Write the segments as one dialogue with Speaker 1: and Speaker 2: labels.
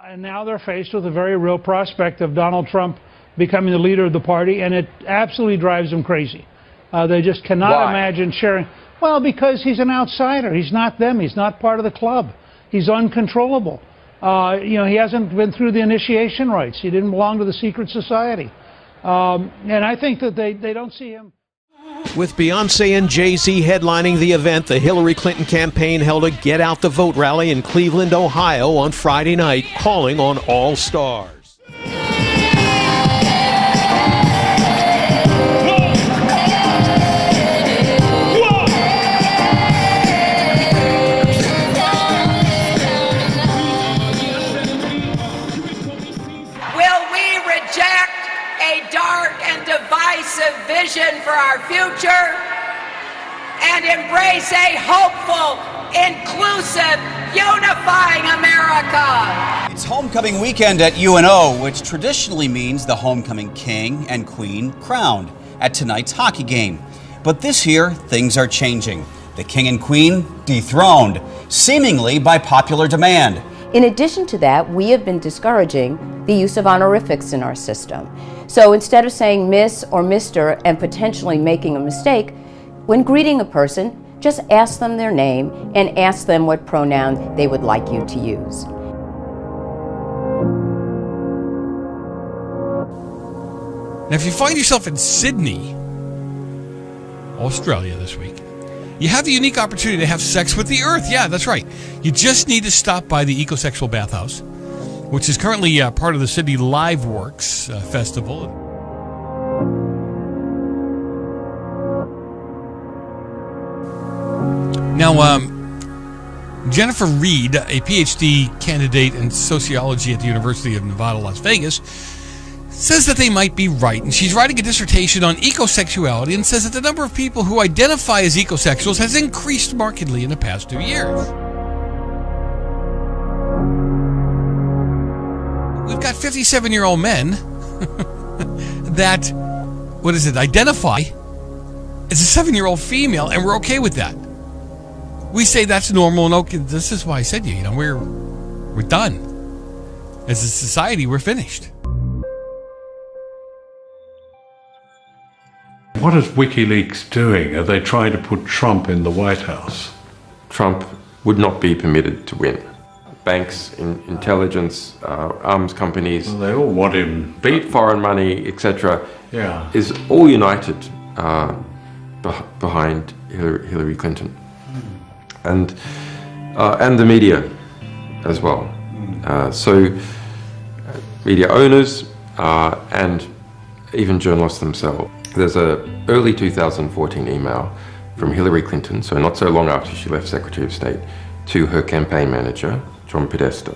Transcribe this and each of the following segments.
Speaker 1: And now they're faced with a very real prospect of Donald Trump becoming the leader of the party, and it absolutely drives them crazy. They just cannot imagine sharing. Well, because he's an outsider. He's not them. He's not part of the club. He's uncontrollable. He hasn't been through the initiation rites. He didn't belong to the secret society. And I think that they don't see him.
Speaker 2: With Beyonce and Jay-Z headlining the event, the Hillary Clinton campaign held a Get Out the Vote rally in Cleveland, Ohio on Friday night, calling on all stars.
Speaker 3: Divisive vision for our future and embrace a hopeful, inclusive, unifying America.
Speaker 4: It's homecoming weekend at UNO, which traditionally means the homecoming king and queen crowned at tonight's hockey game. But this year, things are changing. The king and queen dethroned, seemingly by popular demand.
Speaker 5: In addition to that, we have been discouraging the use of honorifics in our system. So instead of saying Miss or Mr. and potentially making a mistake, when greeting a person, just ask them their name and ask them what pronoun they would like you to use.
Speaker 6: Now, if you find yourself in Sydney, Australia this week, you have the unique opportunity to have sex with the earth. Yeah, that's right. You just need to stop by the Ecosexual Bathhouse, which is currently part of the Sydney Liveworks Festival. Now, Jennifer Reed, a PhD candidate in sociology at the University of Nevada, Las Vegas, says that they might be right, and she's writing a dissertation on ecosexuality and says that the number of people who identify as ecosexuals has increased markedly in the past 2 years. We've got 57-year-old men that, identify as a 7-year-old female, and we're okay with that. We say that's normal and okay. This is why I said we're done. As a society, we're finished.
Speaker 7: What is WikiLeaks doing? Are they trying to put Trump in the White House?
Speaker 8: Trump would not be permitted to win. Banks, intelligence, arms companies,
Speaker 7: well, they all want him beat.
Speaker 8: Foreign money, etc.
Speaker 7: Yeah,
Speaker 8: is all united behind Hillary Clinton, and the media as well. So media owners and even journalists themselves. There's an early 2014 email from Hillary Clinton, so not so long after she left Secretary of State, to her campaign manager, John Podesta.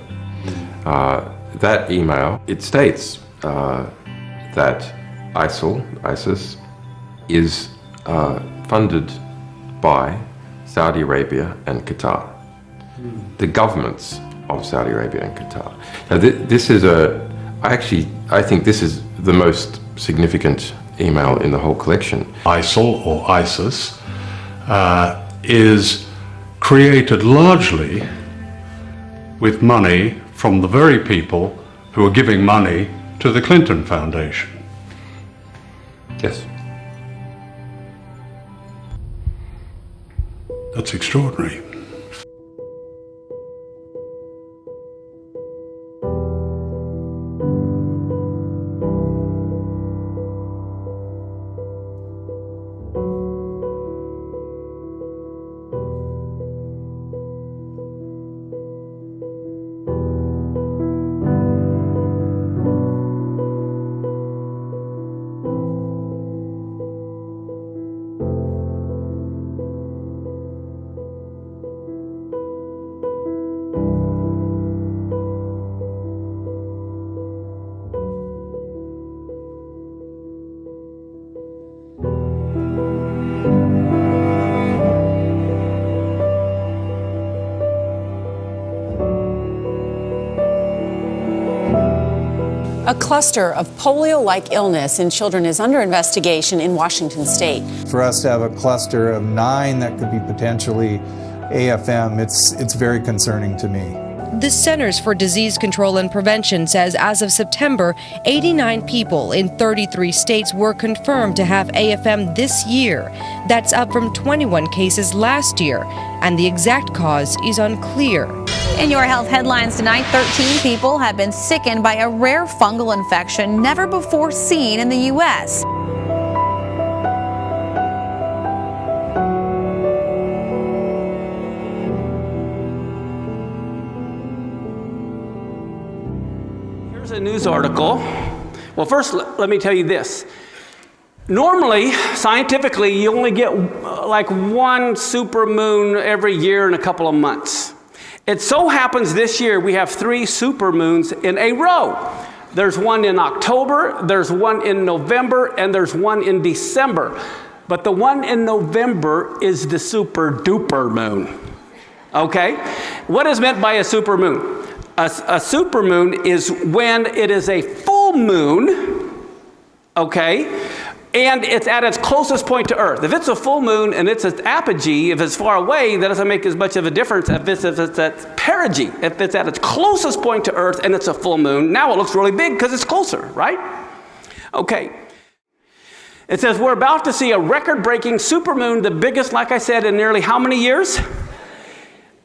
Speaker 8: That email, it states that ISIS is funded by Saudi Arabia and Qatar, the governments of Saudi Arabia and Qatar. Now, this is I think this is the most significant email in the whole collection.
Speaker 7: ISIL or ISIS is created largely with money from the very people who are giving money to the Clinton Foundation.
Speaker 8: Yes.
Speaker 7: That's extraordinary.
Speaker 9: A cluster of polio-like illness in children is under investigation in Washington state.
Speaker 10: For us to have a cluster of 9 that could be potentially AFM, it's very concerning to me.
Speaker 11: The Centers for Disease Control and Prevention says as of September, 89 people in 33 states were confirmed to have AFM this year. That's up from 21 cases last year, and the exact cause is unclear.
Speaker 12: In your health headlines tonight, 13 people have been sickened by a rare fungal infection never before seen in the U.S.
Speaker 13: A news article. Well, first, let me tell you this. Normally, scientifically, you only get like one supermoon every year in a couple of months. It so happens this year we have 3 supermoons in a row. There's one in October, there's one in November, and there's one in December. But the one in November is the super duper moon. Okay? What is meant by a supermoon? A supermoon is when it is a full moon, okay, and it's at its closest point to Earth. If it's a full moon and it's at apogee, if it's far away, that doesn't make as much of a difference if it's at perigee. If it's at its closest point to Earth and it's a full moon, now it looks really big because it's closer, right? Okay. It says we're about to see a record-breaking supermoon, the biggest, like I said, in nearly how many years?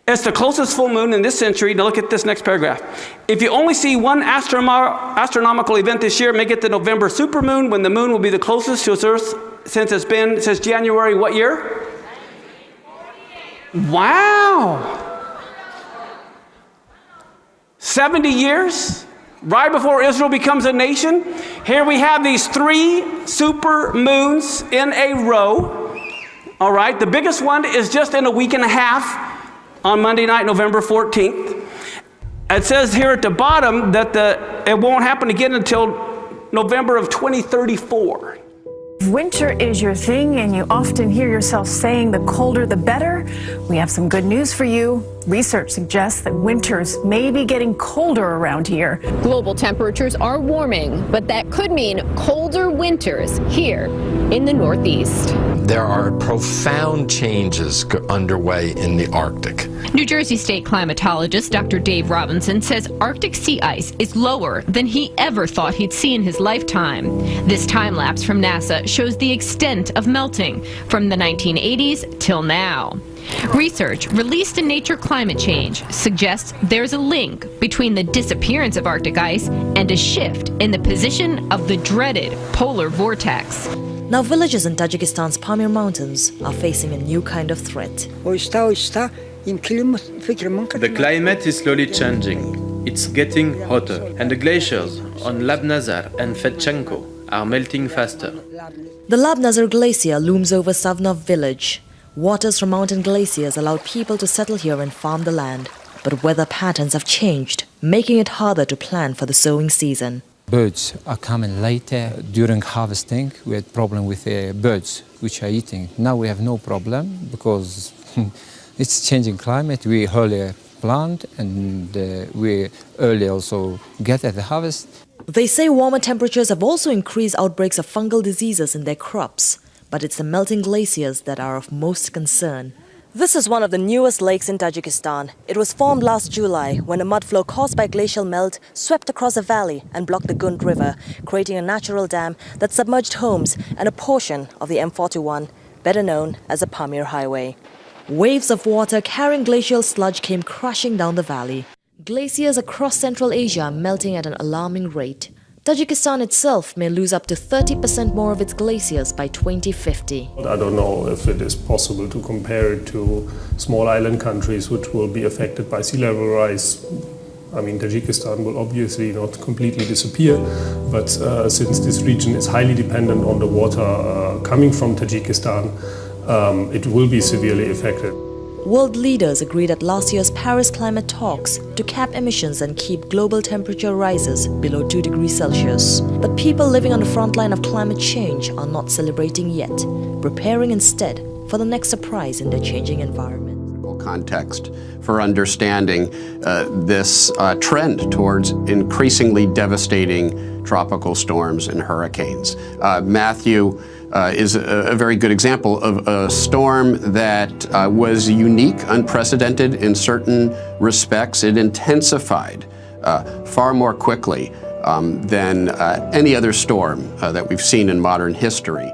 Speaker 13: It's the closest full moon in this century. Now look at this next paragraph. If you only see one astronomical event this year, make it the November supermoon, when the moon will be the closest to its Earth since it's been, since January, what year? Wow. 70 years, right before Israel becomes a nation. Here we have these 3 super moons in a row. All right, the biggest one is just in a week and a half. On Monday night, November 14th. It says here at the bottom that it won't happen again until November of 2034.
Speaker 14: If winter is your thing and you often hear yourself saying the colder the better, we have some good news for you. Research suggests that winters may be getting colder around here.
Speaker 15: Global temperatures are warming, but that could mean colder winters here in the Northeast.
Speaker 16: There are profound changes underway in the Arctic.
Speaker 17: New Jersey State climatologist Dr. Dave Robinson says Arctic sea ice is lower than he ever thought he'd see in his lifetime. This time lapse from NASA shows the extent of melting from the 1980s till now. Research released in Nature Climate Change suggests there's a link between the disappearance of Arctic ice and a shift in the position of the dreaded polar vortex.
Speaker 18: Now villages in Tajikistan's Pamir Mountains are facing a new kind of threat.
Speaker 19: The climate is slowly changing. It's getting hotter, and the glaciers on Labnazar and Fedchenko are melting faster.
Speaker 18: The Labnazar Glacier looms over Savnov village. Waters from mountain glaciers allowed people to settle here and farm the land. But weather patterns have changed, making it harder to plan for the sowing season.
Speaker 10: Birds are coming later. During harvesting, we had problem with birds which are eating. Now we have no problem because it's changing climate. We earlier plant and we early also get at the harvest.
Speaker 18: They say warmer temperatures have also increased outbreaks of fungal diseases in their crops. But it's the melting glaciers that are of most concern. This is one of the newest lakes in Tajikistan. It was formed last July when a mud flow caused by glacial melt swept across a valley and blocked the Gund River, creating a natural dam that submerged homes and a portion of the M41, better known as the Pamir Highway. Waves of water carrying glacial sludge came crashing down the valley. Glaciers across Central Asia are melting at an alarming rate. Tajikistan itself may lose up to 30% more of its glaciers by 2050.
Speaker 20: I don't know if it is possible to compare it to small island countries which will be affected by sea level rise. I mean, Tajikistan will obviously not completely disappear, but since this region is highly dependent on the water coming from Tajikistan, it will be severely affected.
Speaker 18: World leaders agreed at last year's Paris climate talks to cap emissions and keep global temperature rises below 2 degrees Celsius. But people living on the front line of climate change are not celebrating yet, preparing instead for the next surprise in their changing environment.
Speaker 21: Context for understanding this trend towards increasingly devastating tropical storms and hurricanes. Matthew is a very good example of a storm that was unique, unprecedented in certain respects. It intensified far more quickly than any other storm that we've seen in modern history.